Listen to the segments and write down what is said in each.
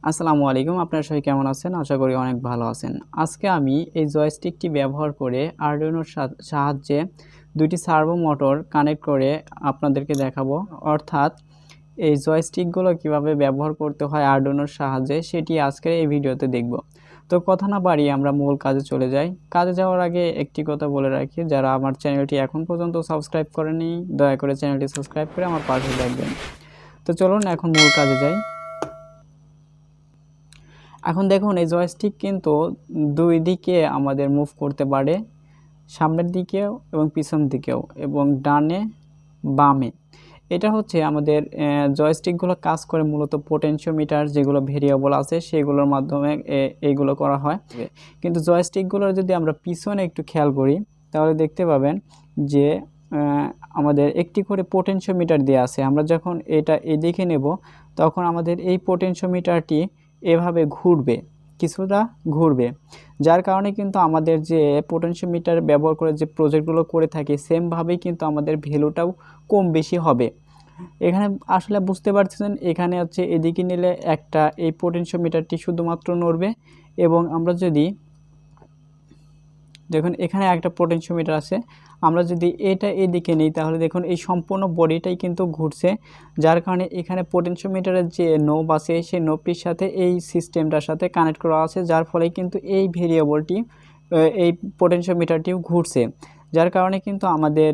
আসসালামু আলাইকুম, আপনারা সবাই কেমন আছেন? আশা করি অনেক ভালো আছেন। আজকে আমি এই জয়স্টিকটি ব্যবহার করে আরডুইনোর সাহায্যে দুইটি সার্ভো মোটর কানেক্ট করে আপনাদেরকে দেখাবো। অর্থাৎ এই জয়স্টিকগুলো কিভাবে ব্যবহার করতে হয় আরডুইনোর সাহায্যে সেটি আজকের এই ভিডিওতে দেখব। তো কথা না বাড়িয়ে আমরা মূল কাজে চলে যাই। কাজে যাওয়ার আগে একটি কথা বলে রাখি, যারা আমার চ্যানেলটি এখন পর্যন্ত সাবস্ক্রাইব করেনি দয়া করে চ্যানেলটি সাবস্ক্রাইব করে আমার পাশে থাকবেন। তো চলুন এখন মূল কাজে যাই। এখন দেখুন এই জয়স্টিক কিন্তু দুই দিকে আমাদের মুভ করতে পারে, সামনের দিকেও এবং পিছন দিকেও এবং ডানে বামে। এটা হচ্ছে আমাদের জয়স্টিকগুলো কাজ করে মূলত পোটেনশিওমিটার যেগুলো ভেরিয়েবল আছে সেগুলোর মাধ্যমে এইগুলো করা হয়। কিন্তু জয়স্টিকগুলোর যদি আমরা পিছনে একটু খেয়াল করি তাহলে দেখতে পাবেন যে আমাদের একটি করে পোটেনশিওমিটার দেওয়া আছে। আমরা যখন এটা এদিকে নেব তখন আমাদের এই পোটেনশিওমিটারটি এভাবে ঘুরবে, কিছুটা ঘুরবে, যার কারণে কিন্তু আমাদের যে পোটেনশিওমিটার ব্যবহার করে যে প্রজেক্টগুলো করে থাকি সেমভাবেই কিন্তু আমাদের ভ্যালুটাও কম বেশি হবে। এখানে আসলে বুঝতে পারছেন, এখানে হচ্ছে এদিকে নিলে একটা এই পোটেনশিওমিটারটি শুধুমাত্র নড়বে এবং আমরা যদি দেখুন এখানে একটা পোটেনশিওমিটার আছে, আমরা যদি এটা এদিকে নিই তাহলে দেখুন এই সম্পূর্ণ বডিটাই কিন্তু ঘুরছে, যার কারণে এখানে পোটেনশিওমিটারের যে নোব আছে সেই নোবটির সাথে এই সিস্টেমটার সাথে কানেক্ট করা আছে, যার ফলে কিন্তু এই ভেরিয়েবলটি এই পোটেনশিওমিটারটিও ঘুরছে। যার কারণে কিন্তু আমাদের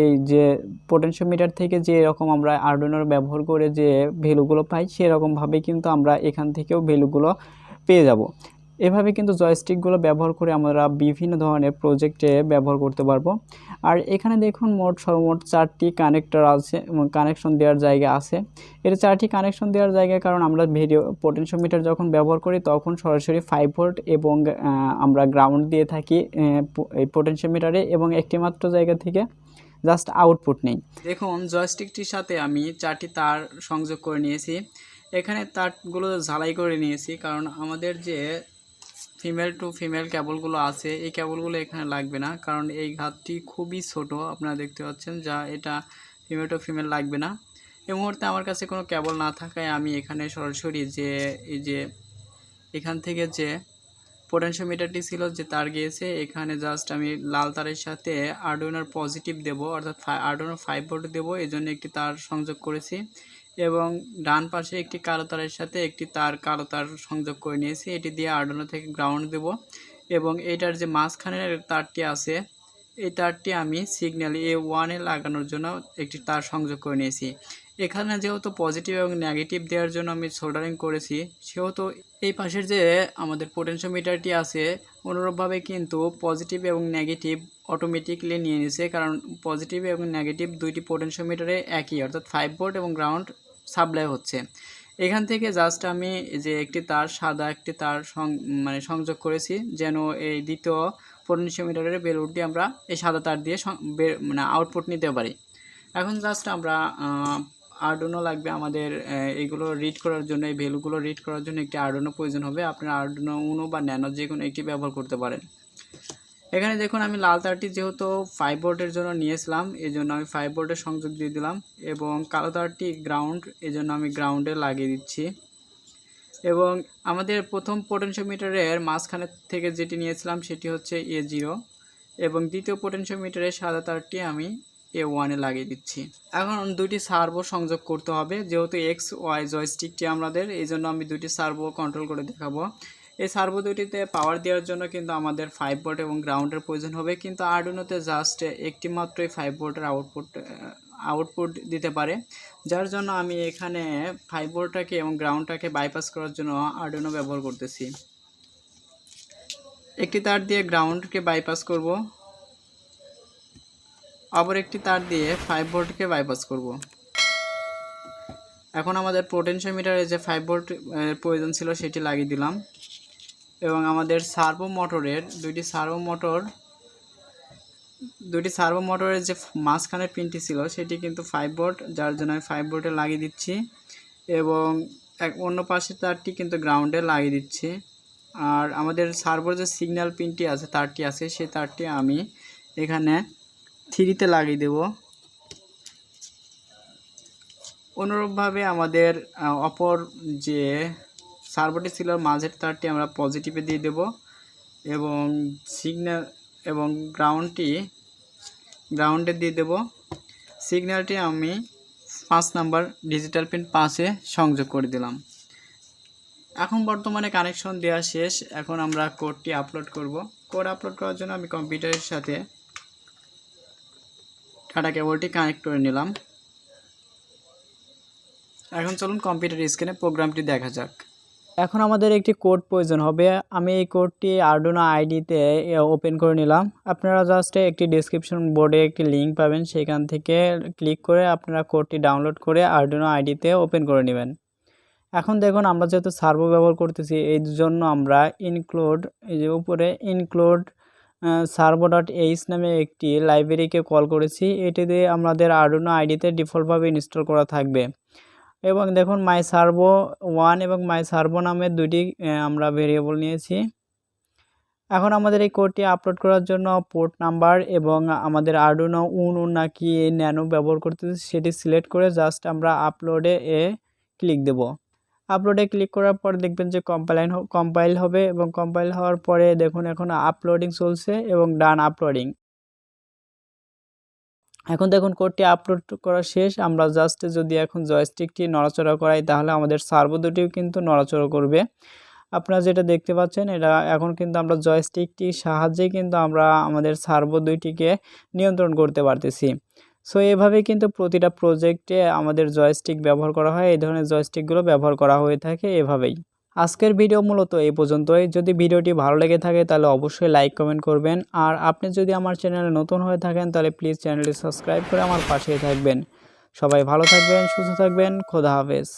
এই যে পোটেনশিওমিটার থেকে যে এরকম আমরা আরডুইনোর ব্যবহার করে যে ভ্যালুগুলো পাই সেরকমভাবে কিন্তু আমরা এখান থেকেও ভ্যালুগুলো পেয়ে যাব। এভাবে কিন্তু জয়স্টিকগুলো ব্যবহার করে আমরা বিভিন্ন ধরনের প্রজেক্টে ব্যবহার করতে পারবো। আর এখানে দেখুন সর্বমোট 4টি কানেক্টর আছে এবং কানেকশন দেওয়ার জায়গা আছে। এটা 4টি কানেকশন দেওয়ার জায়গা, কারণ আমরা পোটেনশিওমিটার যখন ব্যবহার করি তখন সরাসরি 5 ভোল্ট এবং আমরা গ্রাউন্ড দিয়ে থাকি এই পোটেনশিওমিটারে এবং একটি মাত্র জায়গা থেকে জাস্ট আউটপুট নেই। দেখুন জয়স্টিকটির সাথে আমি 4টি তার সংযোগ করে নিয়েছি। এখানে তারগুলো ঝালাই করে নিয়েছি, কারণ আমাদের যে ফিমেল টু ফিমেল কেবলগুলো আছে এই কেবলগুলো এখানে লাগবে না, কারণ এই ঘাতটি খুবই ছোট আপনারা দেখতে পাচ্ছেন, যা এটা ফিমেল টু ফিমেল লাগবে না। এই মুহূর্তে আমার কাছে কোনো কেবল না থাকায় আমি এখানে সরাসরি যে এই যে এখান থেকে যে পোটেনশিওমিটারটি ছিল যে তার গিয়েছে এখানে জাস্ট আমি লাল তারের সাথে আরডুইনোর পজিটিভ দেব, অর্থাৎ আরডুইনো 5 ভোল্ট দেবো, এই জন্য একটি তার সংযোগ করেছি এবং ডান পাশে একটি কালো তারের সাথে একটি কালো তার সংযোগ করে নিয়েছি। এটি দিয়ে আরডুইনো থেকে গ্রাউন্ড দেব এবং এটার যে মাঝখানের তারটি আছে এই তারটি আমি সিগন্যাল A1 এ লাগানোর জন্য একটি তার সংযোগ করে নিয়েছি। এখানে যেহেতু পজিটিভ এবং নেগেটিভ দেওয়ার জন্য আমি সোল্ডারিং করেছি, সেহেতু এই পাশের যে আমাদের পোটেনশিওমিটারটি আছে অনুরূপভাবে কিন্তু পজিটিভ এবং নেগেটিভ অটোমেটিকলি নিয়ে নিয়েছে, কারণ পজিটিভ এবং নেগেটিভ দুইটি পোটেনশিওমিটারে একই, অর্থাৎ 5 ভোল্ট এবং গ্রাউন্ড সাপ্লাই হচ্ছে। এখান থেকে জাস্ট আমি যে একটি তার সাদা একটি তার সংযোগ করেছি, যেন এই দ্বিতীয় পোটেনশিওমিটারের ভ্যালুটি আমরা এই সাদা তার দিয়ে আউটপুট নিতে পারি। এখন জাস্ট আমরা আরডুইনো লাগবে আমাদের এইগুলো রিড করার জন্য, এই ভ্যালুগুলো রিড করার জন্য একটি আরডুইনো প্রয়োজন হবে। আপনারা আরডুইনো উনো বা ন্যানো যে কোনো একটি ব্যবহার করতে পারেন। এখানে দেখুন আমি লাল তারটি যেহেতু 5 ভোল্টের জন্য নিয়েছিলাম এই জন্য আমি 5 ভোল্টের সংযোগ দিয়ে দিলাম এবং কালো তারটি গ্রাউন্ড, এই জন্য আমি গ্রাউন্ডে লাগিয়ে দিচ্ছি। এবং আমাদের প্রথম পোটেনশিওমিটারের মাঝখানে থেকে যেটি নিয়েছিলাম সেটি হচ্ছে A0 এবং দ্বিতীয় পোটেনশিওমিটারের সাদা তারটি আমি A1 এ লাগিয়ে দিচ্ছি। এখন দুইটি সার্ভো সংযোগ করতে হবে, যেহেতু XY জয়স্টিকটি আমাদের, এই জন্য আমি দুইটি সার্ভো কন্ট্রোল করে দেখাবো। এই সার্ভো দুইটিতে পাওয়ার দেওয়ার জন্য কিন্তু আমাদের 5 ভোল্ট এবং গ্রাউন্ডের প্রয়োজন হবে, কিন্তু আরডুইনোতে জাস্ট একটি মাত্রই 5 ভোল্টের আউটপুট দিতে পারে, যার জন্য আমি এখানে 5 ভোল্টটাকে এবং গ্রাউন্ডটাকে বাইপাস করার জন্য আরডুইনো ব্যবহার করতেছি। একটি তার দিয়ে গ্রাউন্ডকে বাইপাস করব, আবার একটি তার দিয়ে 5 ভোল্টকে বাইপাস করব। এখন আমাদের পোটেনশিওমিটারে যে 5 ভোল্ট প্রয়োজন ছিল সেটি লাগিয়ে দিলাম এবং আমাদের সার্ভো মোটরের দুইটি সার্ভো মোটরের যে মাঝখানের পিনটি ছিল সেটি কিন্তু 5 ভোল্ট, যার জন্য আমি 5 ভোল্টে লাগিয়ে দিচ্ছি এবং অন্য পাশের তারটি কিন্তু গ্রাউন্ডে লাগিয়ে দিচ্ছি। আর আমাদের সার্ভোর যে সিগন্যাল পিনটি আছে তারটি আছে সেই তারটি আমি এখানে 3তে লাগিয়ে দেব। অনুরূপভাবে আমাদের অপর যে সার্ভোটি ছিল মাঝের তারটি আমরা পজিটিভে দিয়ে দেব এবং সিগন্যাল এবং গ্রাউন্ডে দিয়ে দেব। সিগন্যালটি আমি 5 নাম্বার ডিজিটাল পিন 5-এ সংযোগ করে দিলাম। এখন বর্তমানে কানেকশন দেওয়া শেষ। এখন আমরা কোডটি আপলোড করব। কোড আপলোড করার জন্য আমি কম্পিউটারের সাথে ডাটা কেবলটি কানেক্ট করে নিলাম। এখন চলুন কম্পিউটার স্ক্রিনে প্রোগ্রামটি দেখা যাক। এখন আমাদের একটি কোড প্রয়োজন হবে। আমি এই কোডটি আরডুইনো আইডিতে ওপেন করে নিলাম। আপনারা জাস্ট একটি ডেসক্রিপশন বোর্ডে একটি লিঙ্ক পাবেন, সেখান থেকে ক্লিক করে আপনারা কোডটি ডাউনলোড করে আরডুইনো আইডিতে ওপেন করে নেবেন। এখন দেখুন আমরা যেহেতু সার্ভো ব্যবহার করতেছি, এই জন্য আমরা এই যে উপরে ইনক্লুড servo.h নামে একটি লাইব্রেরিকে কল করেছি। এটি দিয়ে আমাদের আরডুইনো আইডিতে ডিফল্টভাবে ইনস্টল করা থাকবে। এবং দেখুন মাই সার্ভো 1 এবং মাই সার্ভো নামের দুটি আমরা ভেরিয়েবল নিয়েছি। এখন আমাদের এই কোডটি আপলোড করার জন্য পোর্ট নাম্বার এবং আমাদের আরডুইনো উনো নাকি ন্যানো ব্যবহার করতেছি সেটি সিলেক্ট করে জাস্ট আমরা আপলোডে ক্লিক দেব। আপলোডে ক্লিক করার পর দেখবেন যে কম্পাইল হবে এবং কম্পাইল হওয়ার পরে দেখুন এখন আপলোডিং চলছে এবং ডান আপলোডিং। এখন দেখুন কোডটি আপলোড করা শেষ। আমরা জাস্ট যদি এখন জয়স্টিকটি নড়াচড়া করাই তাহলে আমাদের সার্ভো দুটিও কিন্তু নড়াচড়া করবে। আপনারা যেটা দেখতে পাচ্ছেন এটা এখন কিন্তু আমরা জয়স্টিকটির সাহায্যেই কিন্তু আমরা আমাদের সার্ভো দুইটিকে নিয়ন্ত্রণ করতে পারতেছি। সো এভাবে কিন্তু প্রতিটা প্রজেক্টে আমাদের জয়স্টিক ব্যবহার করা হয়। এই ধরনের জয়স্টিকগুলো ব্যবহার করা হয়ে থাকে এভাবেই। আজকের ভিডিও মূলত এই পর্যন্তই। যদি ভিডিওটি ভালো লেগে থাকে তাহলে অবশ্যই লাইক কমেন্ট করবেন। আর আপনি যদি আমার চ্যানেলে নতুন হয়ে থাকেন তাহলে প্লিজ চ্যানেলটি সাবস্ক্রাইব করে আমার পাশেই থাকবেন। সবাই ভালো থাকবেন, সুস্থ থাকবেন। খোদা হাফেজ।